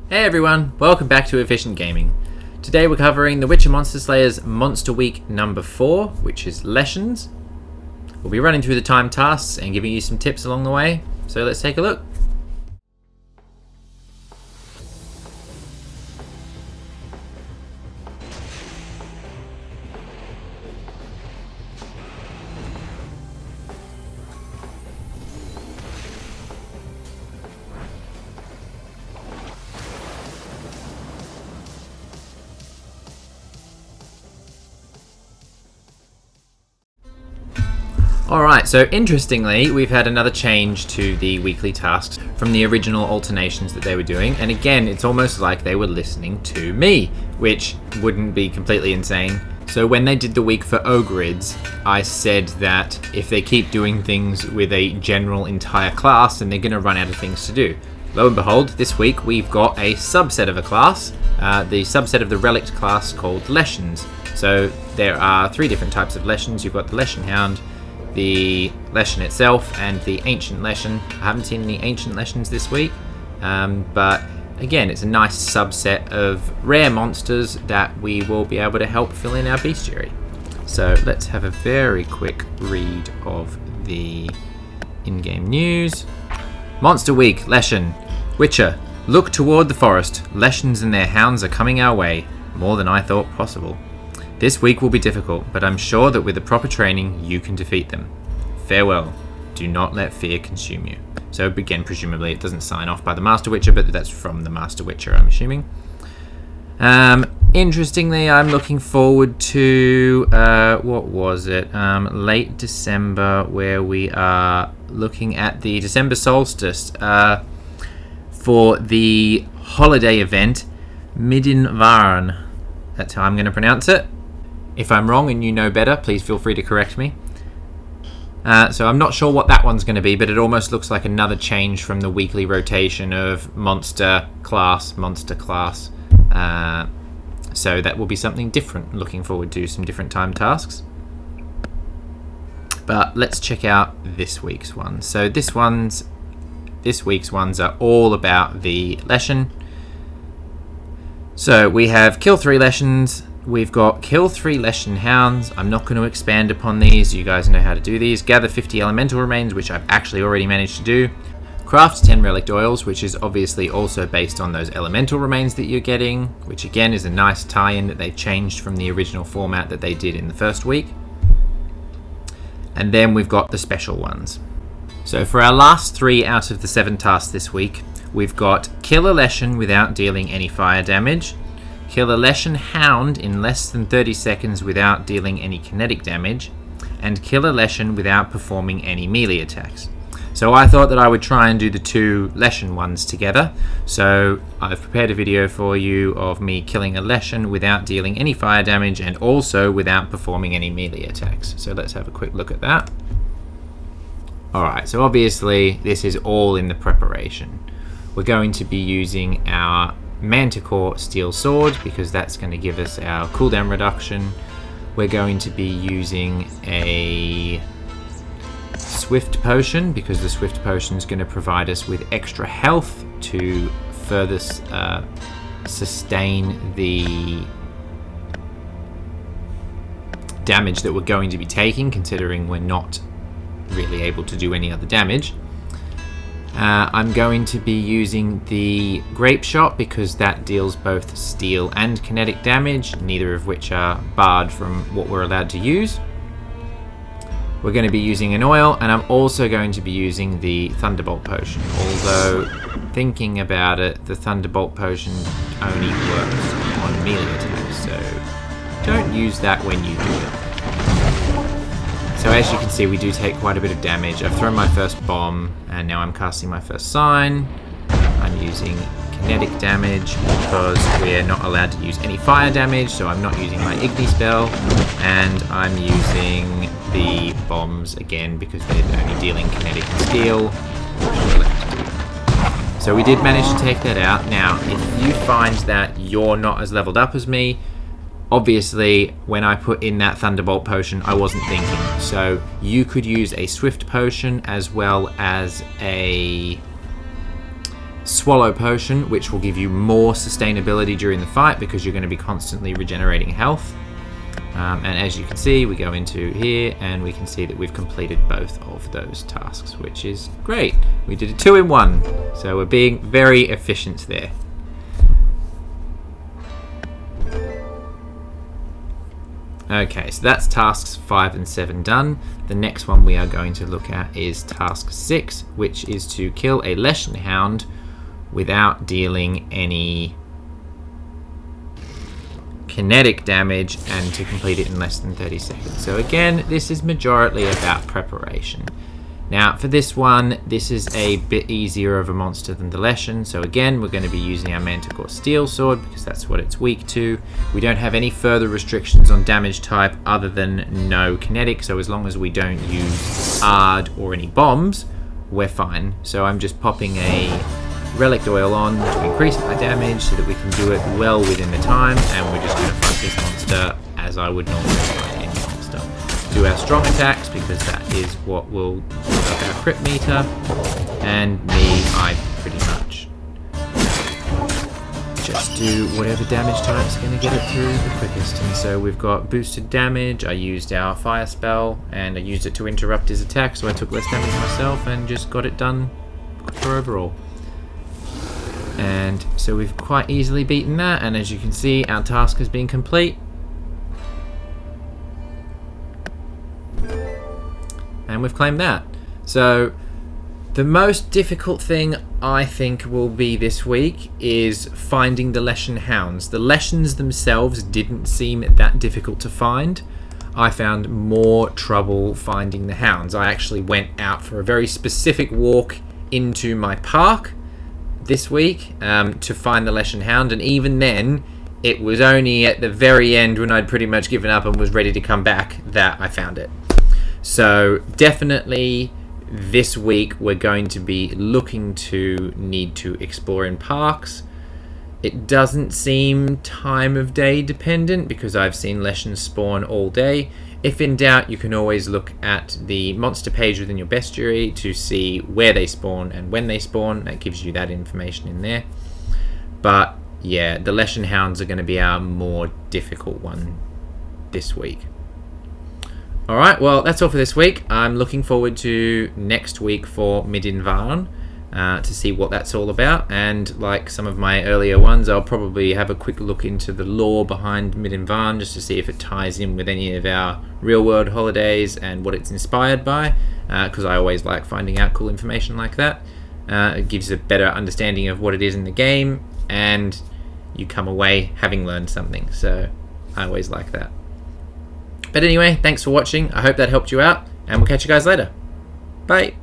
Hey everyone, welcome back to Efficient Gaming. Today we're covering The Witcher Monster Slayer's Monster Week number 4, which is Leshens. We'll be running through the time tasks and giving you some tips along the way, so let's take a look. Alright, so interestingly, we've had another change to the weekly tasks from the original alternations that they were doing, and again, it's almost like they were listening to me, which wouldn't be completely insane. So when they did the week for Ogrids, I said that if they keep doing things with a general entire class, then they're going to run out of things to do. Lo and behold, this week we've got a subset of a class, the subset of the relict class called Leshens. So there are 3 different types of Leshens. You've got the Leshen Hound, the Leshen itself, and the Ancient Leshen. I haven't seen any Ancient Leshens this week, but again, it's a nice subset of rare monsters that we will be able to help fill in our bestiary. So let's have a very quick read of the in-game news. Monster Week, Leshen. Witcher, look toward the forest. Leshens and their hounds are coming our way, more than I thought possible. This week will be difficult, but I'm sure that with the proper training, you can defeat them. Farewell. Do not let fear consume you. So again, presumably it doesn't sign off by the Master Witcher, but that's from the Master Witcher, I'm assuming. Interestingly, I'm looking forward to, what was it? Late December, where we are looking at the December solstice for the holiday event, Midinvarn. That's how I'm going to pronounce it. If I'm wrong and you know better, please feel free to correct me. So I'm not sure what that one's going to be, but it almost looks like another change from the weekly rotation of monster class. So that will be something different. Looking forward to some different time tasks. But let's check out this week's one. So this week's ones are all about the Leshen. So we have kill 3 Leshens. We've got kill 3 Leshen Hounds. I'm not going to expand upon these. You guys know how to do these. Gather 50 elemental remains, which I've actually already managed to do. Craft 10 relic oils, which is obviously also based on those elemental remains that you're getting, which again is a nice tie-in that they changed from the original format that they did in the first week. And then we've got the special ones. So for our last 3 out of the 7 tasks this week, we've got kill a Leshen without dealing any fire damage, kill a Leshen Hound in less than 30 seconds without dealing any kinetic damage, and kill a Leshen without performing any melee attacks. So I thought that I would try and do the 2 Leshen ones together. So I've prepared a video for you of me killing a Leshen without dealing any fire damage and also without performing any melee attacks. So let's have a quick look at that. Alright, so obviously this is all in the preparation. We're going to be using our Manticore Steel Sword because that's going to give us our cooldown reduction. We're going to be using a Swift Potion because the Swift Potion is going to provide us with extra health to further sustain the damage that we're going to be taking, considering we're not really able to do any other damage. I'm going to be using the Grape Shot because that deals both steel and kinetic damage, neither of which are barred from what we're allowed to use. We're going to be using an oil, and I'm also going to be using the Thunderbolt Potion, although thinking about it, the Thunderbolt Potion only works on melee attacks, so don't use that when you do it. So as you can see, we do take quite a bit of damage. I've thrown my first bomb, and now I'm casting my first sign. I'm using kinetic damage because we're not allowed to use any fire damage, so I'm not using my Igni spell, and I'm using the bombs again because they're only dealing kinetic and steel, which we're allowed to do. So we did manage to take that out. Now, if you find that you're not as leveled up as me, obviously, when I put in that Thunderbolt Potion, I wasn't thinking. So you could use a Swift Potion as well as a Swallow Potion, which will give you more sustainability during the fight because you're going to be constantly regenerating health. And as you can see, we go into here and we can see that we've completed both of those tasks, which is great. We did a 2-in-1, so we're being very efficient there. Okay, so that's tasks 5 and 7 done. The next one we are going to look at is task 6, which is to kill a Leshen Hound without dealing any kinetic damage, and to complete it in less than 30 seconds. So again, this is majorly about preparation. Now for this one, this is a bit easier of a monster than the Leshen, so again we're going to be using our Manticore Steel Sword because that's what it's weak to. We don't have any further restrictions on damage type other than no kinetic, so as long as we don't use Ard or any bombs, we're fine. So I'm just popping a Relic Oil on to increase my damage so that we can do it well within the time, and we're just going to fight this monster as I would normally fight any monster. Do our strong attacks because that is what will build up our crit meter, and I pretty much just do whatever damage type's going to get it through the quickest. And so we've got boosted damage. I used our fire spell and I used it to interrupt his attack, so I took less damage myself and just got it done for overall. And so we've quite easily beaten that, and as you can see, our task has been complete. And we've claimed that. So the most difficult thing I think will be this week is finding the Leshen Hounds. The Leshens themselves didn't seem that difficult to find. I found more trouble finding the Hounds. I actually went out for a very specific walk into my park this week to find the Leshen Hound, and even then it was only at the very end when I'd pretty much given up and was ready to come back that I found it. So definitely this week we're going to be looking to need to explore in parks. It doesn't seem time of day dependent because I've seen Leshens spawn all day. If in doubt, you can always look at the monster page within your bestiary to see where they spawn and when they spawn. That gives you that information in there. But yeah, the Leshen Hounds are going to be our more difficult one this week. Alright, well that's all for this week. I'm looking forward to next week for Midinvarn to see what that's all about. And like some of my earlier ones, I'll probably have a quick look into the lore behind Midinvarn just to see if it ties in with any of our real world holidays and what it's inspired by, because I always like finding out cool information like that. It gives a better understanding of what it is in the game, and you come away having learned something, so I always like that. But anyway, thanks for watching. I hope that helped you out, and we'll catch you guys later. Bye!